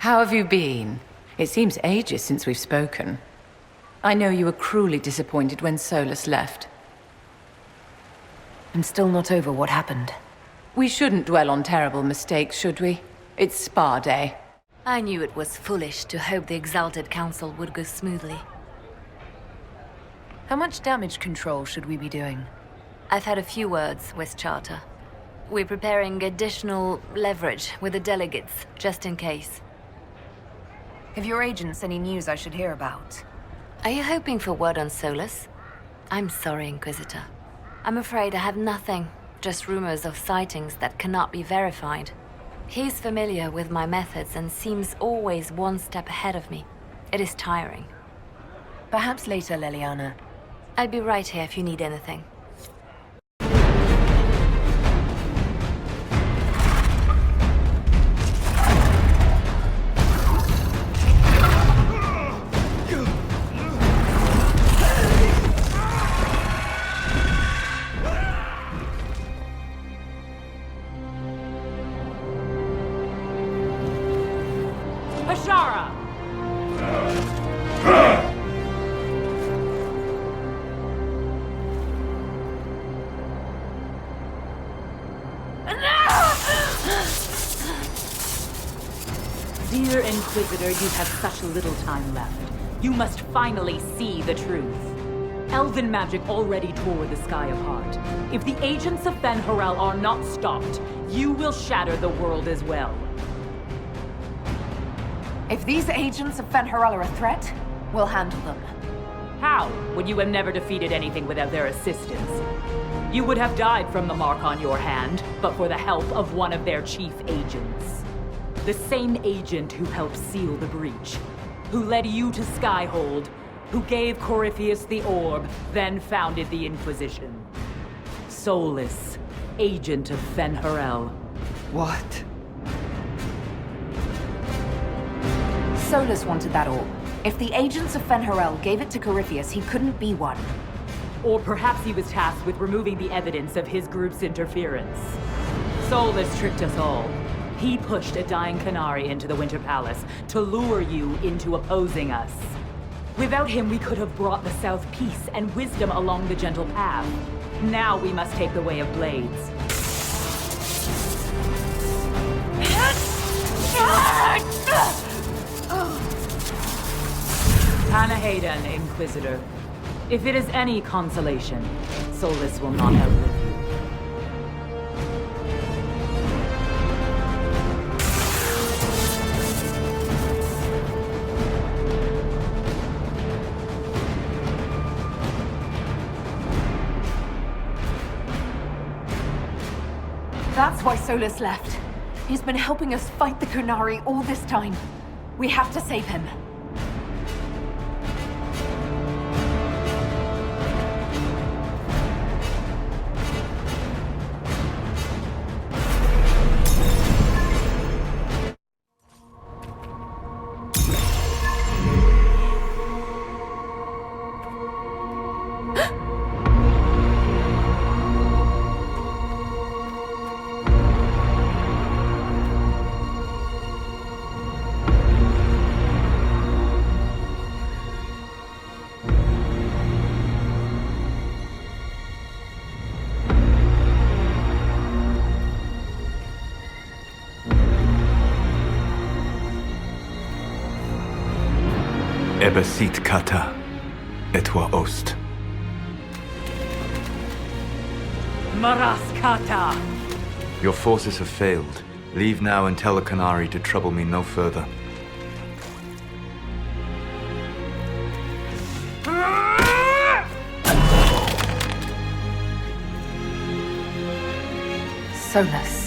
How have you been? It seems ages since we've spoken. I know you were cruelly disappointed when Solas left. I'm still not over what happened. We shouldn't dwell on terrible mistakes, should we? It's Spa Day. I knew it was foolish to hope the Exalted Council would go smoothly. How much damage control should we be doing? I've had a few words with Charter. We're preparing additional leverage with the delegates, just in case. Have your agents any news I should hear about? Are you hoping for word on Solas? I'm sorry, Inquisitor. I'm afraid I have nothing, just rumors of sightings that cannot be verified. He's familiar with my methods and seems always one step ahead of me. It is tiring. Perhaps later, Leliana. I'll be right here if you need anything. Dear Inquisitor, you have such little time left. You must finally see the truth. Elven magic already tore the sky apart. If the agents of Fen'Harel are not stopped, you will shatter the world as well. If these agents of Fen'Harel are a threat, we'll handle them. How, when you have never defeated anything without their assistance? You would have died from the mark on your hand, but for the help of one of their chief agents. The same agent who helped seal the breach, who led you to Skyhold, who gave Corypheus the orb, then founded the Inquisition. Solas, agent of Fen'Harel. What? Solas wanted that orb. If the agents of Fen'Harel gave it to Corypheus, he couldn't be one. Or perhaps he was tasked with removing the evidence of his group's interference. Solas tricked us all. He pushed a dying Qunari into the Winter Palace to lure you into opposing us. Without him, we could have brought the South peace and wisdom along the gentle path. Now we must take the way of blades. Tanahaydan, Inquisitor. If it is any consolation, Solas will not outlive you. That's why Solas left. He's been helping us fight the Qunari all this time. We have to save him. Ebesit kata, etwa ost. Maraskata! Your forces have failed. Leave now and tell the Qunari to trouble me no further. Solas.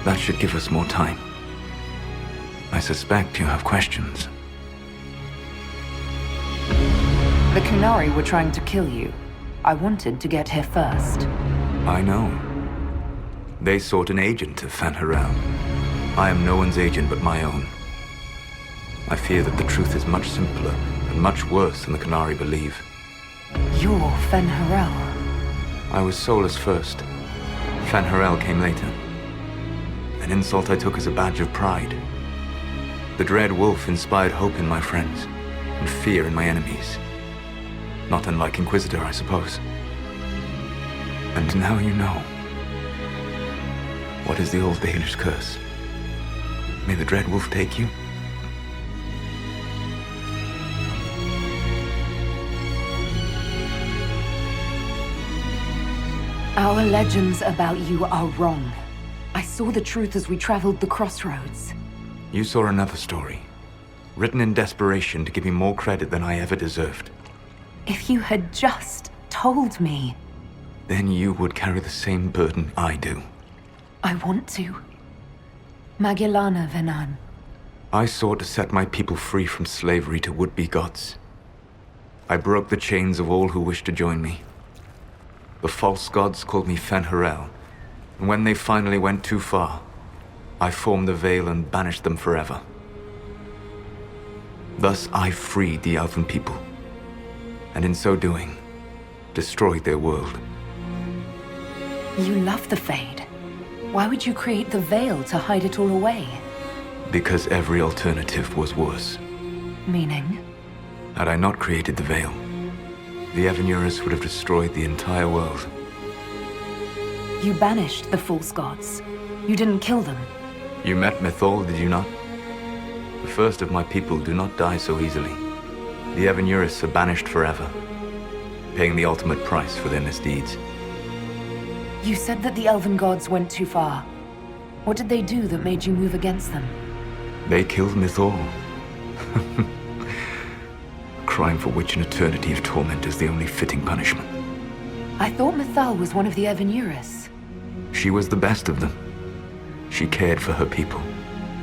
That should give us more time. I suspect you have questions. The Qunari were trying to kill you. I wanted to get here first. I know. They sought an agent of Fen'Harel. I am no one's agent but my own. I fear that the truth is much simpler and much worse than the Qunari believe. You're Fen'Harel. I was Solas first. Fen'Harel came later. An insult I took as a badge of pride. The Dread Wolf inspired hope in my friends, and fear in my enemies. Not unlike Inquisitor, I suppose. And now you know. What is the old Danish curse? May the Dread Wolf take you? Our legends about you are wrong. I saw the truth as we traveled the crossroads. You saw another story, written in desperation to give me more credit than I ever deserved. If you had just told me. Then you would carry the same burden I do. I want to. Magellana Venan. I sought to set my people free from slavery to would-be gods. I broke the chains of all who wished to join me. The false gods called me Fen'Harel, and when they finally went too far, I formed the Veil and banished them forever. Thus I freed the Elven people, and in so doing, destroyed their world. You love the Fade. Why would you create the Veil to hide it all away? Because every alternative was worse. Meaning? Had I not created the Veil, the Evanurus would have destroyed the entire world. You banished the false gods. You didn't kill them. You met Mythal, did you not? The first of my people do not die so easily. The Evanurus are banished forever, paying the ultimate price for their misdeeds. You said that the Elven gods went too far. What did they do that made you move against them? They killed Mythal. Crime for which an eternity of torment is the only fitting punishment. I thought Mythal was one of the Evanurus. She was the best of them. She cared for her people.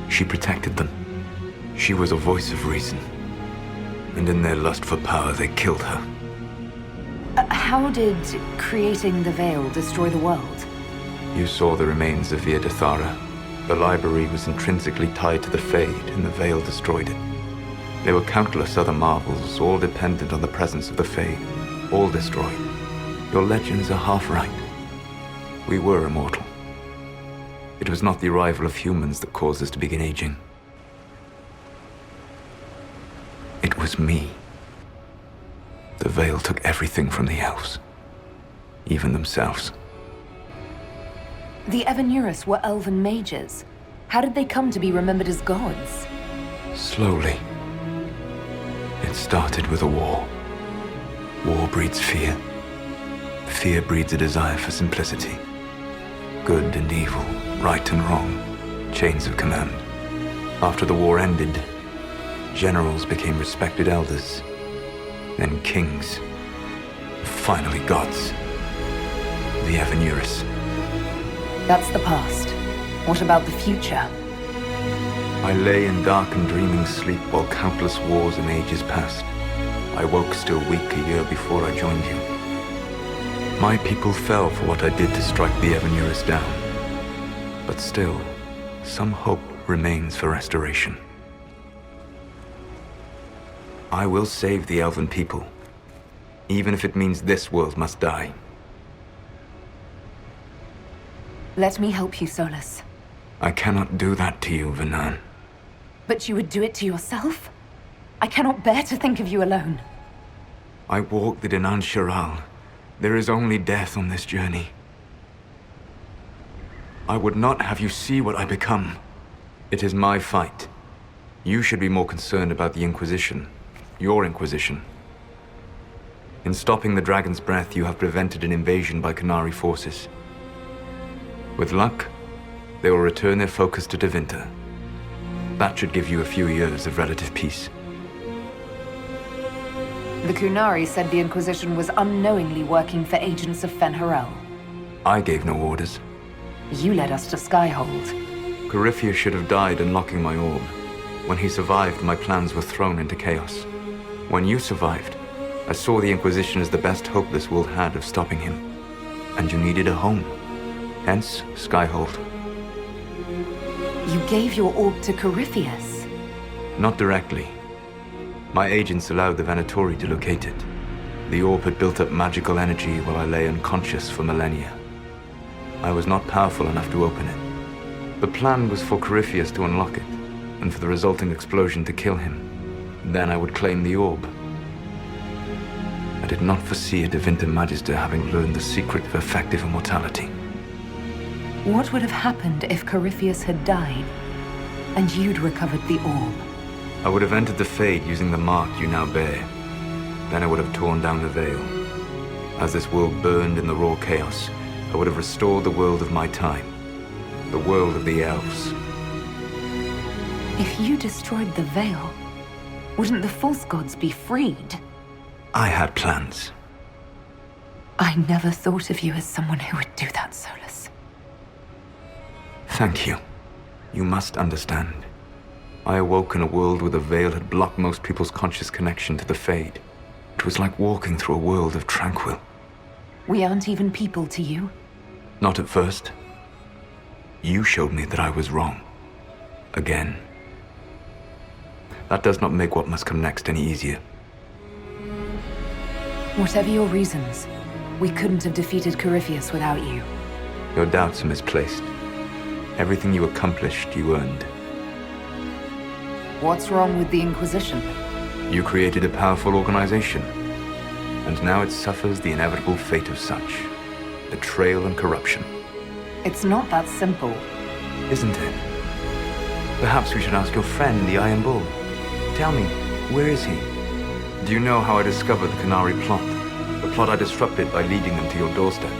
She protected them. She was a voice of reason. And in their lust for power, they killed her. How did creating the Veil destroy the world? You saw the remains of Via Dathara. The library was intrinsically tied to the Fade, and the Veil destroyed it. There were countless other marvels, all dependent on the presence of the Fade, all destroyed. Your legends are half right. We were immortal. It was not the arrival of humans that caused us to begin aging. It was me. The Veil took everything from the elves, even themselves. The Evanurus were elven mages. How did they come to be remembered as gods? Slowly. It started with a war. War breeds fear. Fear breeds a desire for simplicity. Good and evil, right and wrong, chains of command. After the war ended, generals became respected elders, then kings, finally gods. The Evanurus. That's the past. What about the future? I lay in dark and dreaming sleep while countless wars and ages passed. I woke still weak a year before I joined you. My people fell for what I did to strike the Evanurus down. But still, some hope remains for restoration. I will save the Elven people, even if it means this world must die. Let me help you, Solas. I cannot do that to you, Venan. But you would do it to yourself? I cannot bear to think of you alone. I walk the Dinan Shiral. There is only death on this journey. I would not have you see what I become. It is my fight. You should be more concerned about the Inquisition. Your Inquisition. In stopping the Dragon's Breath, you have prevented an invasion by Qunari forces. With luck, they will return their focus to Tevinter. That should give you a few years of relative peace. The Qunari said the Inquisition was unknowingly working for agents of Fen'Harel. I gave no orders. You led us to Skyhold. Corypheus should have died unlocking my orb. When he survived, my plans were thrown into chaos. When you survived, I saw the Inquisition as the best hope this world had of stopping him. And you needed a home. Hence, Skyhold. You gave your orb to Corypheus. Not directly. My agents allowed the Venatori to locate it. The orb had built up magical energy while I lay unconscious for millennia. I was not powerful enough to open it. The plan was for Corypheus to unlock it, and for the resulting explosion to kill him. Then I would claim the orb. I did not foresee a Divinta Magister having learned the secret of effective immortality. What would have happened if Corypheus had died, and you'd recovered the orb? I would have entered the Fade using the mark you now bear. Then I would have torn down the veil. As this world burned in the raw chaos, I would have restored the world of my time. The world of the elves. If you destroyed the veil, wouldn't the false gods be freed? I had plans. I never thought of you as someone who would do that, Solas. Thank you. You must understand. I awoke in a world where the veil had blocked most people's conscious connection to the Fade. It was like walking through a world of tranquil. We aren't even people to you. Not at first. You showed me that I was wrong. Again. That does not make what must come next any easier. Whatever your reasons, we couldn't have defeated Corypheus without you. Your doubts are misplaced. Everything you accomplished, you earned. What's wrong with the Inquisition? You created a powerful organization, and now it suffers the inevitable fate of such. Betrayal and corruption. It's not that simple. Isn't it? Perhaps we should ask your friend, the Iron Bull. Tell me, where is he? Do you know how I discovered the Qunari plot? The plot I disrupted by leading them to your doorstep.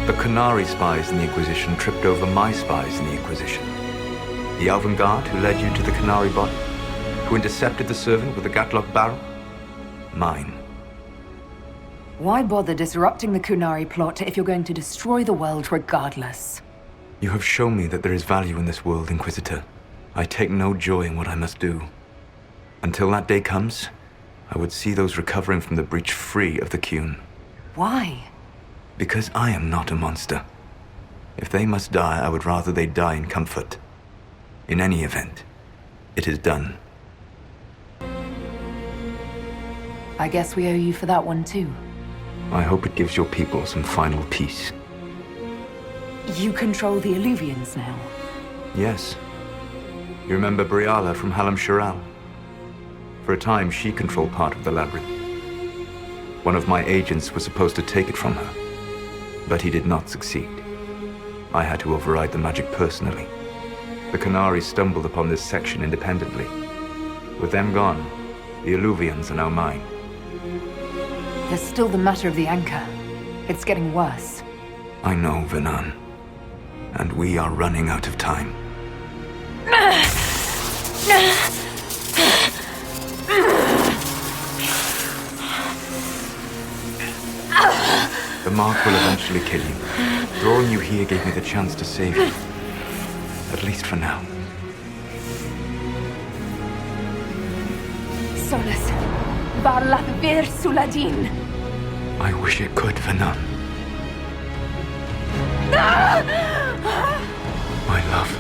The Qunari spies in the Inquisition tripped over my spies in the Inquisition. The Elven Guard who led you to the Qunari body? Who intercepted the servant with the Gatlock barrel? Mine. Why bother disrupting the Qunari plot if you're going to destroy the world regardless? You have shown me that there is value in this world, Inquisitor. I take no joy in what I must do. Until that day comes, I would see those recovering from the breach free of the Qun. Why? Because I am not a monster. If they must die, I would rather they die in comfort. In any event, it is done. I guess we owe you for that one too. I hope it gives your people some final peace. You control the Illuvians now. Yes. You remember Briala from Halam-Shiral? For a time, she controlled part of the labyrinth. One of my agents was supposed to take it from her, but he did not succeed. I had to override the magic personally. The Qunari stumbled upon this section independently. With them gone, the Illuvians are now mine. There's still the matter of the anchor. It's getting worse. I know, Venan. And we are running out of time. The mark will eventually kill you. Drawing you here gave me the chance to save you. At least for now. Solas, Varlath Vir Suladin. I wish it could, Venan. My love.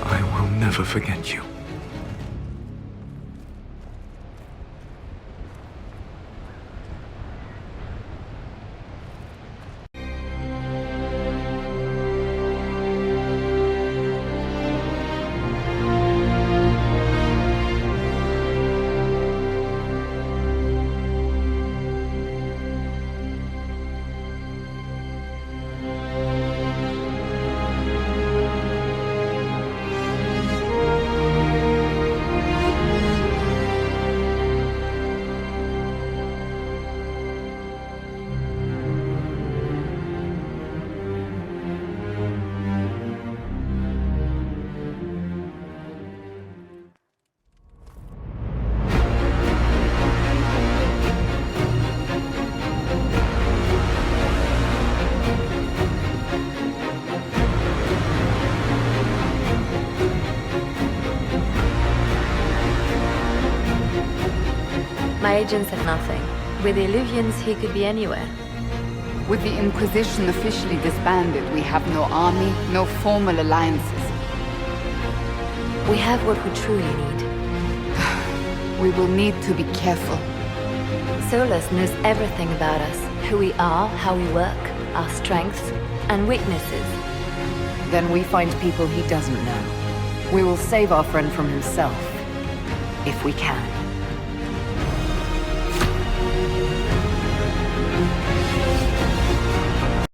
I will never forget you. My agents have nothing. With the Illuvians, he could be anywhere. With the Inquisition officially disbanded, we have no army, no formal alliances. We have what we truly need. We will need to be careful. Solas knows everything about us. Who we are, how we work, our strengths and weaknesses. Then we find people he doesn't know. We will save our friend from himself. If we can.